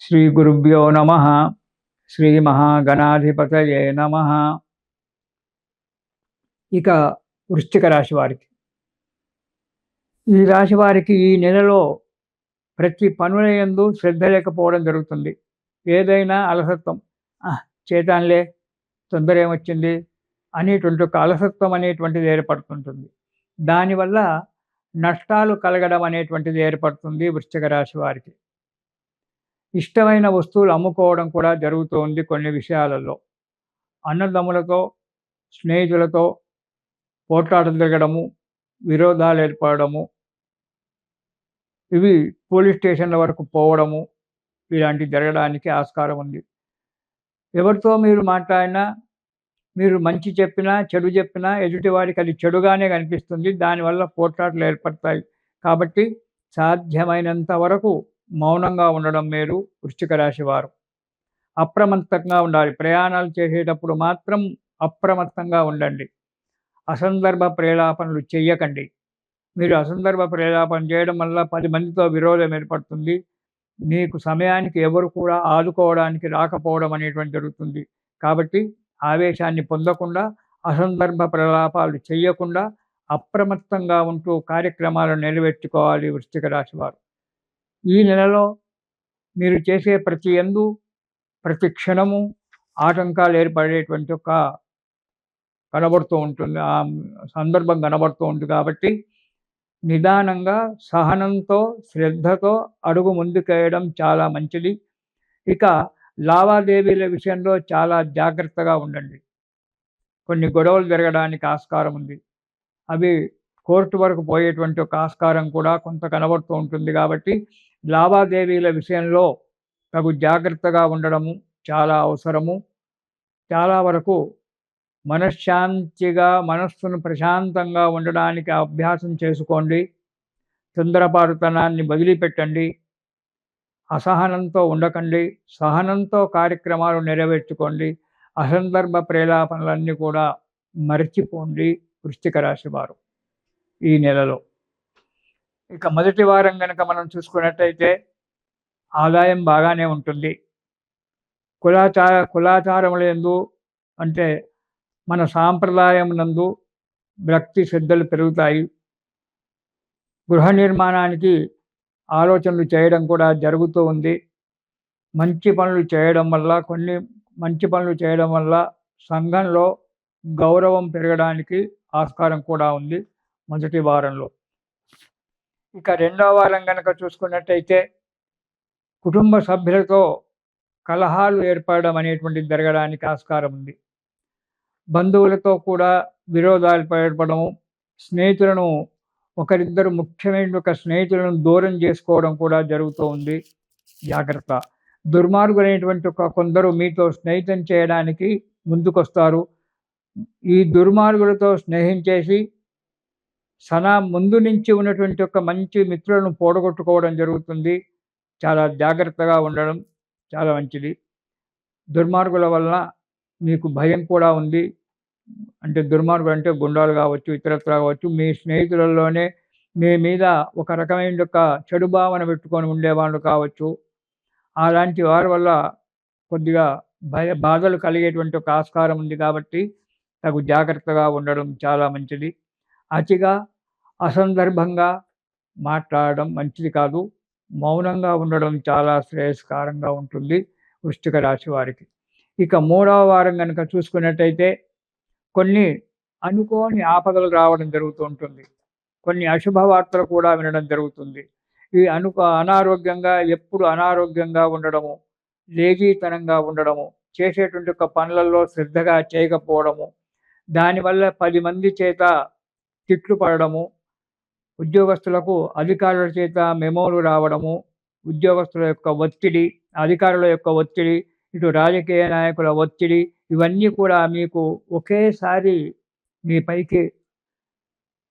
శ్రీ గురుభ్యో నమ. శ్రీ మహాగణాధిపతయే నమ. ఇక వృశ్చిక రాశి వారికి, ఈ రాశి వారికి ఈ నెలలో ప్రతి పనుల యందు శ్రద్ధ లేకపోవడం జరుగుతుంది. ఏదైనా అలసత్వం, చేతాన్లే, తొందర ఏమొచ్చింది అనేటువంటి ఒక అలసత్వం అనేటువంటిది ఏర్పడుతుంటుంది. దానివల్ల నష్టాలు కలగడం అనేటువంటిది ఏర్పడుతుంది వృశ్చిక రాశి వారికి. ఇష్టమైన వస్తువులు అమ్ముకోవడం కూడా జరుగుతోంది కొన్ని విషయాలలో. అన్నదమ్ములతో, స్నేహితులతో పోట్లాటలు జరగడము, విరోధాలు ఏర్పడము, ఇవి పోలీస్ స్టేషన్ల వరకు పోవడము, ఇలాంటివి జరగడానికి ఆస్కారం ఉంది. ఎవరితో మీరు మాట్లాడినా, మీరు మంచి చెప్పినా, చెడు చెప్పినా ఎదుటివాడికి అది చెడుగానే కనిపిస్తుంది. దానివల్ల పోట్లాటలు ఏర్పడతాయి. కాబట్టి సాధ్యమైనంత వరకు మౌనంగా ఉండడం మేలు వృశ్చిక రాశి వారు. అప్రమత్తంగా ఉండాలి. ప్రయాణాలు చేసేటప్పుడు మాత్రం అప్రమత్తంగా ఉండండి. అసందర్భ ప్రేలాపనలు చెయ్యకండి. మీరు అసందర్భ ప్రేలాపన చేయడం వల్ల 10 మందితో విరోధం ఏర్పడుతుంది. మీకు సమయానికి ఎవరు కూడా ఆదుకోవడానికి రాకపోవడం అనేటువంటి జరుగుతుంది. కాబట్టి ఆవేశాన్ని పొందకుండా, అసందర్భ ప్రలాపాలు చెయ్యకుండా అప్రమత్తంగా ఉంటూ కార్యక్రమాలను నెరవేర్చుకోవాలి వృశ్చిక రాశి వారు. ఈ నెలలో మీరు చేసే ప్రతి యందు, ప్రతి క్షణము ఆటంకాలు ఏర్పడేటువంటి ఒక కనబడుతూ ఉంటుంది. ఆ సందర్భం కనబడుతూ ఉంటుంది. కాబట్టి నిదానంగా, సహనంతో, శ్రద్ధతో అడుగు ముందుకేయడం చాలా మంచిది. ఇక లావాదేవీల విషయంలో చాలా జాగ్రత్తగా ఉండండి. కొన్ని గొడవలు జరగడానికి ఆస్కారం ఉంది. అవి కోర్టు వరకు పోయేటువంటి ఒక ఆస్కారం కూడా కొంత కనబడుతూ ఉంటుంది. కాబట్టి లావాదేవీల విషయంలో తగు జాగ్రత్తగా ఉండడము చాలా అవసరము. చాలా వరకు మనశ్శాంతిగా, మనస్సును ప్రశాంతంగా ఉండడానికి అభ్యాసం చేసుకోండి. తొందరపాటుతనాన్ని వదిలిపెట్టండి. అసహనంతో ఉండకండి. సహనంతో కార్యక్రమాలు నెరవేర్చుకోండి. అసందర్భ ప్రేలాపనలన్నీ కూడా మరచిపోండి వృశ్చిక రాశి వారు ఈ నెలలో. ఇక మొదటి వారం గనక మనం చూసుకున్నట్టయితే ఆదాయం బాగానే ఉంటుంది. కులాచారములందు, అంటే మన సాంప్రదాయం నందు భక్తి శ్రద్ధలు పెరుగుతాయి. గృహ నిర్మాణానికి ఆలోచనలు చేయడం కూడా జరుగుతూ ఉంది. మంచి పనులు చేయడం వల్ల సంఘంలో గౌరవం పెరగడానికి ఆస్కారం కూడా ఉంది మొదటి వారంలో. ఇక రెండవ వారం కనుక చూసుకున్నట్టయితే కుటుంబ సభ్యులతో కలహాలు ఏర్పడడం అనేటువంటిది జరగడానికి ఆస్కారం ఉంది. బంధువులతో కూడా విరోధాలు ఏర్పడము, స్నేహితులను ఒకరిద్దరు ముఖ్యమైన స్నేహితులను దూరం చేసుకోవడం కూడా జరుగుతూ ఉంది. జాగ్రత్త. దుర్మార్గులైనటువంటి కొందరు మీతో స్నేహితం చేయడానికి ముందుకొస్తారు. ఈ దుర్మార్గులతో స్నేహం చేసి ముందు నుంచి ఉన్నటువంటి మంచి మిత్రులను పోడగొట్టుకోవడం జరుగుతుంది. చాలా జాగ్రత్తగా ఉండడం చాలా మంచిది. దుర్మార్గుల వలన మీకు భయం కూడా ఉంది. అంటే దుర్మార్గులు అంటే గుండాలు కావచ్చు, ఇతరత్రా కావచ్చు, మీ స్నేహితులలోనే మీ మీద ఒక రకమైన చెడు భావన పెట్టుకొని ఉండేవాళ్ళు కావచ్చు. అలాంటి వారి వల్ల కొద్దిగా బాధలు కలిగేటువంటి ఒక ఆస్కారం ఉంది. కాబట్టి తగు జాగ్రత్తగా ఉండడం చాలా మంచిది. అతిగా, అసందర్భంగా మాట్లాడడం మంచిది కాదు. మౌనంగా ఉండడం చాలా శ్రేయస్కరంగా ఉంటుంది వృశ్చిక రాశి వారికి. ఇక మూడవ వారం కనుక చూసుకున్నట్టయితే కొన్ని అనుకోని ఆపదలు రావడం జరుగుతూ ఉంటుంది. కొన్ని అశుభ వార్తలు కూడా వినడం జరుగుతుంది. ఈ ఎప్పుడు అనారోగ్యంగా ఉండడము, లేజీతనంగా ఉండడము, చేసేటువంటి పనులలో శ్రద్ధగా చేయకపోవడము, దానివల్ల 10 మంది చేత తిట్లు పడడము, ఉద్యోగస్తులకు అధికారుల చేత మెమోలు రావడము, ఉద్యోగస్తుల యొక్క ఒత్తిడి, అధికారుల యొక్క ఒత్తిడి, ఇటు రాజకీయ నాయకుల ఒత్తిడి, ఇవన్నీ కూడా మీకు ఒకేసారి మీ పైకి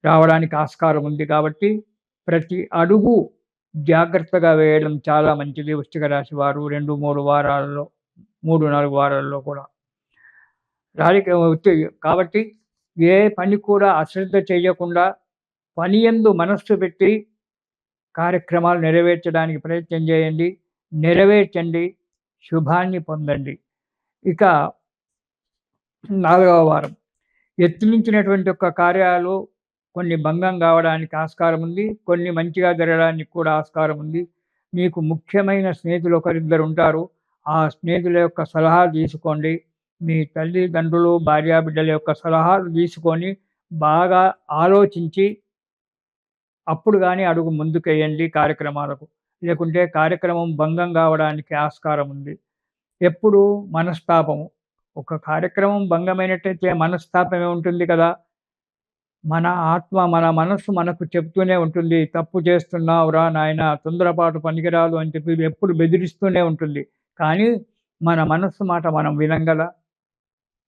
రావడానికి ఆస్కారం ఉంది. కాబట్టి ప్రతి అడుగు జాగ్రత్తగా వేయడం చాలా మంచిది వృశ్చిక రాశి వారు. 2-3 వారాలలో, 3-4 వారాల్లో కూడా రాజకీయ ఒత్తిడి. కాబట్టి ఏ పని కూడా అశ్రద్ధ చేయకుండా పని యందు మనస్సు పెట్టి కార్యక్రమాలు నెరవేర్చడానికి ప్రయత్నం చేయండి. నెరవేర్చండి, శుభాన్ని పొందండి. ఇక 4వ వారం యత్నించినటువంటి యొక్క కార్యాలు కొన్ని భంగం కావడానికి ఆస్కారం ఉంది. కొన్ని మంచిగా జరగడానికి కూడా ఆస్కారం ఉంది. మీకు ముఖ్యమైన స్నేహితులు ఒకరిద్దరు ఉంటారు. ఆ స్నేహితుల యొక్క సలహాలు తీసుకోండి. మీ తల్లిదండ్రులు, భార్యాబిడ్డల యొక్క సలహాలు తీసుకొని బాగా ఆలోచించి అప్పుడు గాని అడుగు ముందుకేయండి కార్యక్రమాలకు. లేకుంటే కార్యక్రమం భంగం కావడానికి ఆస్కారం ఉంది. ఎప్పుడు మనస్తాపము. ఒక కార్యక్రమం భంగమైనట్టయితే మనస్తాపమే ఉంటుంది కదా! మన ఆత్మ, మన మనస్సు మనకు చెప్తూనే ఉంటుంది. తప్పు చేస్తున్నావురా నాయనా! తొందరపాటు పనికిరాదు అని చెప్పి ఎప్పుడు బెదిరిస్తూనే ఉంటుంది. కానీ మన మనస్సు మాట మనం వినం గదా!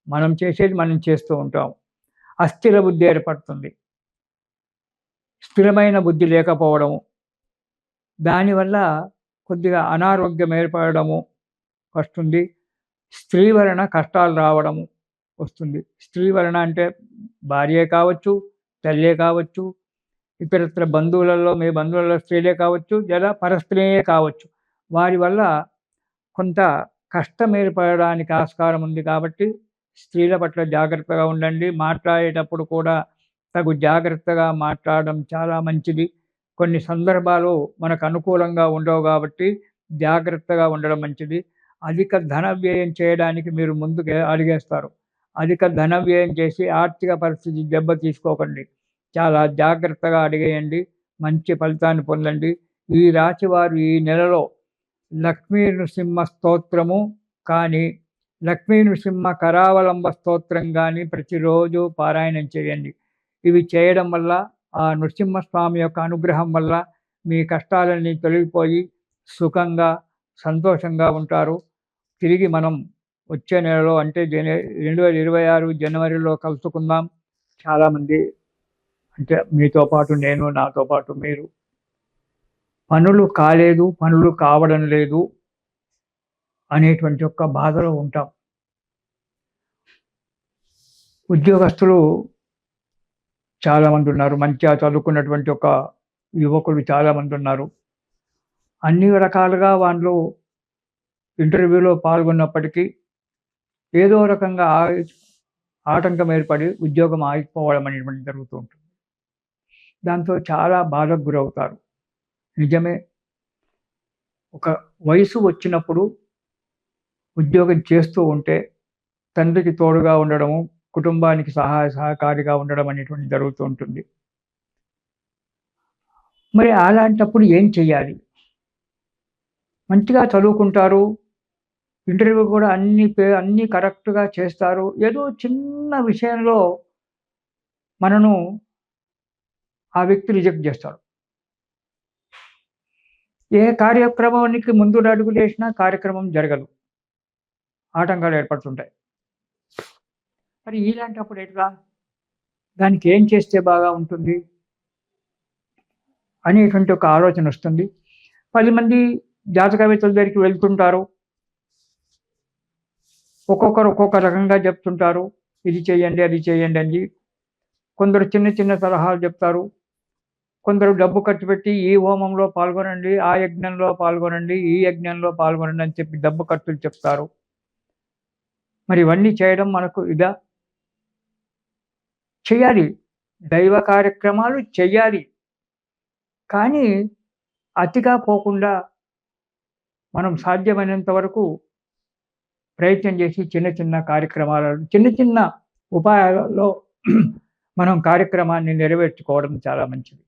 మనం చేసేది మనం చేస్తూ ఉంటాం. అస్థిర బుద్ధి ఏర్పడుతుంది. స్థిరమైన బుద్ధి లేకపోవడము. దానివల్ల కొద్దిగా అనారోగ్యం ఏర్పడడము వస్తుంది. స్త్రీ వలన కష్టాలు రావడము వస్తుంది. స్త్రీ వలన అంటే భార్యే కావచ్చు, తల్లే కావచ్చు, ఇతరత్ర బంధువులలో మీ బంధువులలో స్త్రీలే కావచ్చు, లేదా పరస్త్రీయే కావచ్చు. వారి వల్ల కొంత కష్టం ఏర్పడడానికి ఆస్కారం ఉంది కాబట్టి స్త్రీల పట్ల జాగ్రత్తగా ఉండండి. మాట్లాడేటప్పుడు కూడా తగు జాగ్రత్తగా మాట్లాడడం చాలా మంచిది. కొన్ని సందర్భాలు మనకు అనుకూలంగా ఉండవు కాబట్టి జాగ్రత్తగా ఉండడం మంచిది. అధిక ధన వ్యయం చేయడానికి మీరు ముందుకు అడిగేస్తారు. అధిక ధన వ్యయం చేసి ఆర్థిక పరిస్థితి దెబ్బ తీసుకోకండి. చాలా జాగ్రత్తగా అడిగేయండి. మంచి ఫలితాన్ని పొందండి. ఈ రాశి వారు ఈ నెలలో లక్ష్మీ నృసింహ స్తోత్రము కానీ, లక్ష్మీ నృసింహ కరావలంబ స్తోత్రం గాని ప్రతిరోజు పారాయణం చేయండి. ఇవి చేయడం వల్ల ఆ నృసింహస్వామి యొక్క అనుగ్రహం వల్ల మీ కష్టాలన్నీ తొలగిపోయి సుఖంగా, సంతోషంగా ఉంటారు. తిరిగి మనం వచ్చే నెలలో అంటే 2026 జనవరిలో కలుసుకుందాం. చాలామంది అంటే మీతో పాటు నేను, నాతో పాటు మీరు పనులు కాలేదు, పనులు కావడం లేదు అనేటువంటి ఒక బాధలో ఉంటాం. ఉద్యోగస్తులు చాలామంది ఉన్నారు. మంచిగా చదువుకున్నటువంటి ఒక యువకులు చాలామంది ఉన్నారు. అన్ని రకాలుగా వాళ్ళు ఇంటర్వ్యూలో పాల్గొన్నప్పటికీ ఏదో రకంగా ఆటంకం ఏర్పడి ఉద్యోగం ఆగిపోవడం అనేటువంటిది జరుగుతూ ఉంటుంది. దాంతో చాలా బాధకు గురవుతారు. నిజమే. ఒక వయసు వచ్చినప్పుడు ఉద్యోగం చేస్తూ ఉంటే తండ్రికి తోడుగా ఉండడము, కుటుంబానికి సహకారిగా ఉండడం అనేటువంటిది జరుగుతూ ఉంటుంది. మరి అలాంటప్పుడు ఏం చెయ్యాలి? మంచిగా చదువుకుంటారు. ఇంటర్వ్యూ కూడా అన్నీ కరెక్ట్‌గా చేస్తారు. ఏదో చిన్న విషయంలో మనను ఆ వ్యక్తి రిజెక్ట్ చేస్తాడు. ఏ కార్యక్రమానికి ముందు అడుగులేసినా కార్యక్రమం జరగదు. ఆటంకాలు ఏర్పడుతుంటాయి. మరి ఇలాంటప్పుడు ఎట్లా? దానికి ఏం చేస్తే బాగా ఉంటుంది? అనేటువంటి ఒక ఆలోచన వస్తుంది. 10 మంది జాతకవేత్తల దగ్గరికి వెళ్తుంటారు. ఒక్కొక్కరు ఒక్కొక్క రకంగా చెప్తుంటారు. ఇది చేయండి, అది చేయండి అని. కొందరు చిన్న చిన్న సలహాలు చెప్తారు. కొందరు డబ్బు ఖర్చు పెట్టి ఈ హోమంలో పాల్గొనండి, ఆ యజ్ఞంలో పాల్గొనండి, ఈ యజ్ఞంలో పాల్గొనండి అని చెప్పి డబ్బు ఖర్చులు చెప్తారు. మరి ఇవన్నీ చేయడం మనకు ఇదా? చెయ్యాలి. దైవ కార్యక్రమాలు చెయ్యాలి. కానీ అతిగా పోకుండా మనం సాధ్యమైనంత వరకు ప్రయత్నం చేసి చిన్న చిన్న కార్యక్రమాలను, చిన్న చిన్న ఉపాయాలలో మనం కార్యక్రమాన్ని నెరవేర్చుకోవడం చాలా మంచిది.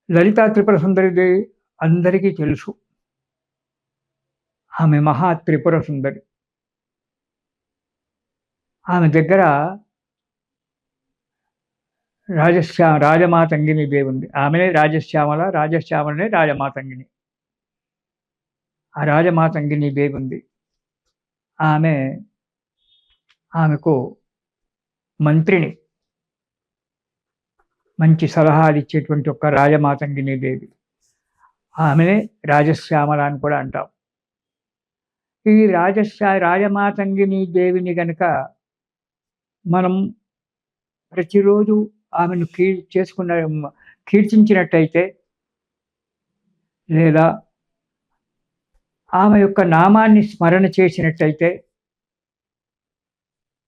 లలితా త్రిపుర సుందరిదేవి అందరికీ తెలుసు. ఆమె మహా త్రిపుర సుందరి. ఆమె దగ్గర రాజమాతంగిని దేవి ఉంది. ఆమెనే రాజశ్యామల, రాజశ్యామలనే రాజమాతంగిని. ఆ రాజమాతంగిని దేవి ఉంది. ఆమెకు మంత్రిని. మంచి సలహాలు ఇచ్చేటువంటి ఒక రాజమాతంగిని దేవి. ఆమెనే రాజశ్యామల అని కూడా అంటాం. ఈ రాజమాతంగిని దేవిని గనక మనం ప్రతిరోజు ఆమెను కీర్తించినట్టయితే లేదా ఆమె యొక్క నామాన్ని స్మరణ చేసినట్టయితే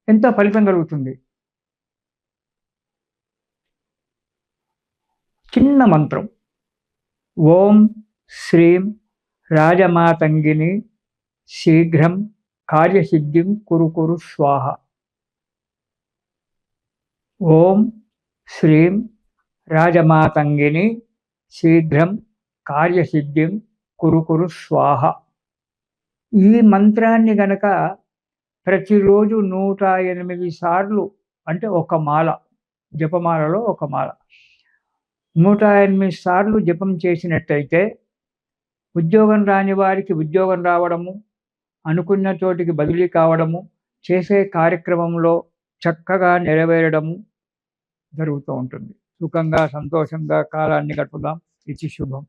ఎంతో ఫలితం కలుగుతుంది. చిన్న మంత్రం, ఓం శ్రీం రాజమాతంగిని శీఘ్రం కార్యసిద్ధిం కురు కురు స్వాహ. ఓం శ్రీం రాజమాతంగిని శీఘ్రం కార్యసిద్ధిం కురు కురు స్వాహ. ఈ మంత్రాన్ని గనక ప్రతిరోజు 108 సార్లు, అంటే ఒక మాల, జపమాలలో ఒక మాల 108 సార్లు జపం చేసినట్టయితే ఉద్యోగం రాని వారికి ఉద్యోగం రావడము, అనుకున్న చోటికి బదిలీ కావడము, చేసే కార్యక్రమంలో చక్కగా నెరవేరడము జరుగుతూ ఉంటుంది. సుఖంగా సంతోషంగా కాలాన్ని గడుపుదాం. ఇది శుభం.